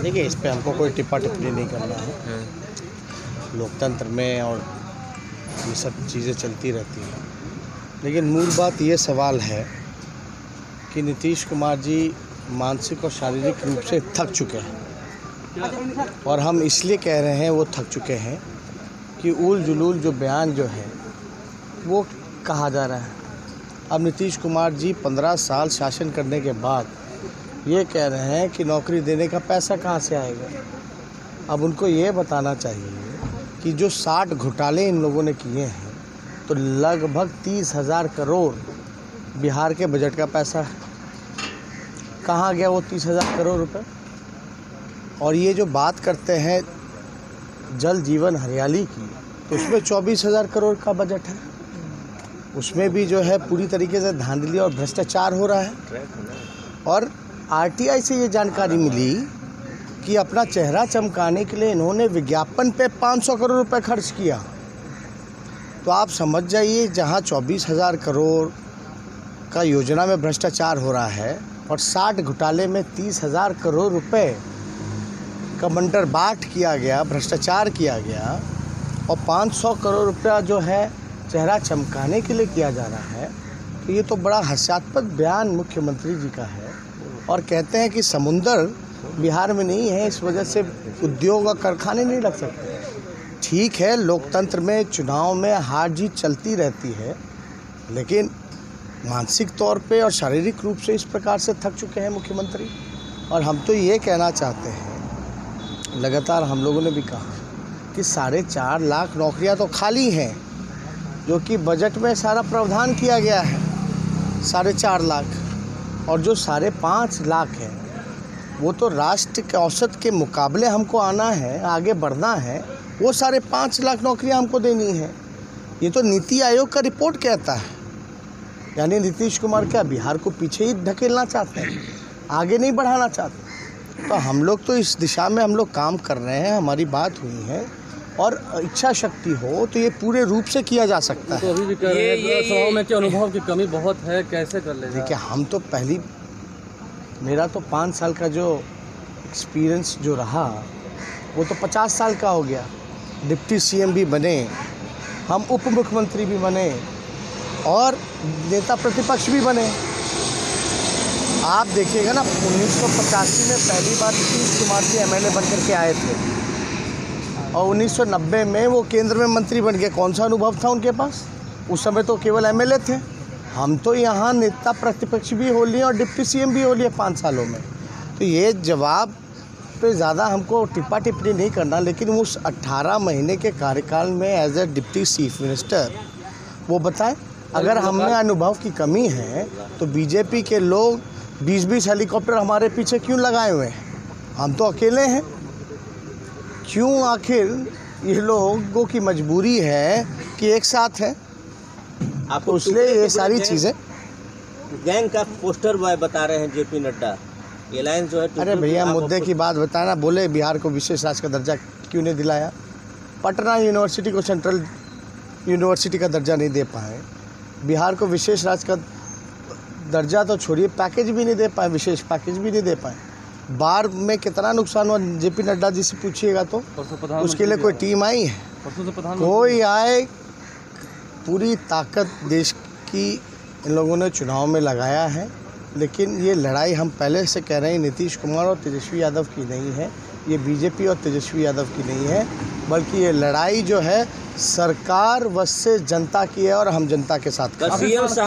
देखिए, इस पे हमको कोई टिप्पा टिप्पणी नहीं करना है। लोकतंत्र में और ये सब चीज़ें चलती रहती हैं, लेकिन मूल बात ये सवाल है कि नीतीश कुमार जी मानसिक और शारीरिक रूप से थक चुके हैं, और हम इसलिए कह रहे हैं वो थक चुके हैं कि उल जुलूल जो बयान जो है वो कहा जा रहा है। अब नीतीश कुमार जी 15 साल शासन करने के बाद ये कह रहे हैं कि नौकरी देने का पैसा कहाँ से आएगा। अब उनको ये बताना चाहिए कि जो 60 घोटाले इन लोगों ने किए हैं, तो लगभग 30,000 करोड़ बिहार के बजट का पैसा है। कहाँ गया वो 30,000 करोड़ रुपए। और ये जो बात करते हैं जल जीवन हरियाली की, तो उसमें 24,000 करोड़ का बजट है। उसमें भी जो है पूरी तरीके से धांधली और भ्रष्टाचार हो रहा है। और आरटीआई से ये जानकारी मिली कि अपना चेहरा चमकाने के लिए इन्होंने विज्ञापन पे 500 करोड़ रुपए खर्च किया। तो आप समझ जाइए, जहां 24,000 करोड़ का योजना में भ्रष्टाचार हो रहा है और 60 घोटाले में 30,000 करोड़ रुपए का बंटरबाट किया गया, भ्रष्टाचार किया गया, और 500 करोड़ रुपया जो है चेहरा चमकाने के लिए किया जा रहा है, तो ये तो बड़ा हास्यास्पद बयान मुख्यमंत्री जी का है। और कहते हैं कि समुंदर बिहार में नहीं है, इस वजह से उद्योग और कारखाने नहीं लग सकते। ठीक है, लोकतंत्र में चुनाव में हार जीत चलती रहती है, लेकिन मानसिक तौर पे और शारीरिक रूप से इस प्रकार से थक चुके हैं मुख्यमंत्री। और हम तो ये कहना चाहते हैं, लगातार हम लोगों ने भी कहा कि 4.5 लाख नौकरियां तो खाली हैं, जो कि बजट में सारा प्रावधान किया गया है 4.5 लाख, और जो 5.5 लाख है वो तो राष्ट्र के औसत के मुकाबले हमको आना है, आगे बढ़ना है। वो 5.5 लाख नौकरियां हमको देनी है। ये तो नीति आयोग का रिपोर्ट कहता है। यानी नीतीश कुमार क्या बिहार को पीछे ही धकेलना चाहते हैं, आगे नहीं बढ़ाना चाहते। तो हम लोग तो इस दिशा में हम लोग काम कर रहे हैं, हमारी बात हुई है, और इच्छा शक्ति हो तो ये पूरे रूप से किया जा सकता है। तो अभी भी कर रहे हैं, सभाओं में क्या अनुभव की कमी बहुत है, कैसे कर ले? देखिए, हम तो मेरा तो 5 साल का जो एक्सपीरियंस जो रहा वो तो 50 साल का हो गया। डिप्टी सीएम भी बने, हम उप मुख्यमंत्री भी बने, और नेता प्रतिपक्ष भी बने। आप देखिएगा ना, 1985 में पहली बार नीतीश कुमार जी एमएलए बन करके आए थे, और 1990 में वो केंद्र में मंत्री बन गए। कौन सा अनुभव था उनके पास? उस समय तो केवल एमएलए थे। हम तो यहाँ नेता प्रतिपक्ष भी हो लिए और डिप्टी सीएम भी हो लिए 5 सालों में। तो ये जवाब पे ज़्यादा हमको टिप्पा टिप्पणी नहीं करना, लेकिन उस 18 महीने के कार्यकाल में as a deputy chief minister वो बताएं। अगर हमें अनुभव की कमी है तो बीजेपी के लोग 20-20 हेलीकॉप्टर हमारे पीछे क्यों लगाए हुए हैं? हम तो अकेले हैं। क्यों आखिर ये लोगों की मजबूरी है कि एक साथ है? आपको इसलिए ये सारी चीज़ें गैंग का पोस्टर बॉय बता रहे हैं जेपी नड्डा। ये लाइन जो है, अरे भैया, मुद्दे की बात बताना। बोले बिहार को विशेष राज्य का दर्जा क्यों नहीं दिलाया? पटना यूनिवर्सिटी को सेंट्रल यूनिवर्सिटी का दर्जा नहीं दे पाए, बिहार को विशेष राज्य का दर्जा तो छोड़िए, पैकेज भी नहीं दे पाए, विशेष पैकेज भी नहीं दे पाए। बाढ़ में कितना नुकसान हुआ जेपी नड्डा जी से पूछिएगा तो। उसके लिए कोई टीम आई है? कोई आए? पूरी ताकत देश की इन लोगों ने चुनाव में लगाया है, लेकिन ये लड़ाई हम पहले से कह रहे हैं नीतीश कुमार और तेजस्वी यादव की नहीं है, ये बीजेपी और तेजस्वी यादव की नहीं है, बल्कि ये लड़ाई जो है सरकार वश से जनता की है, और हम जनता के साथ खड़े हैं।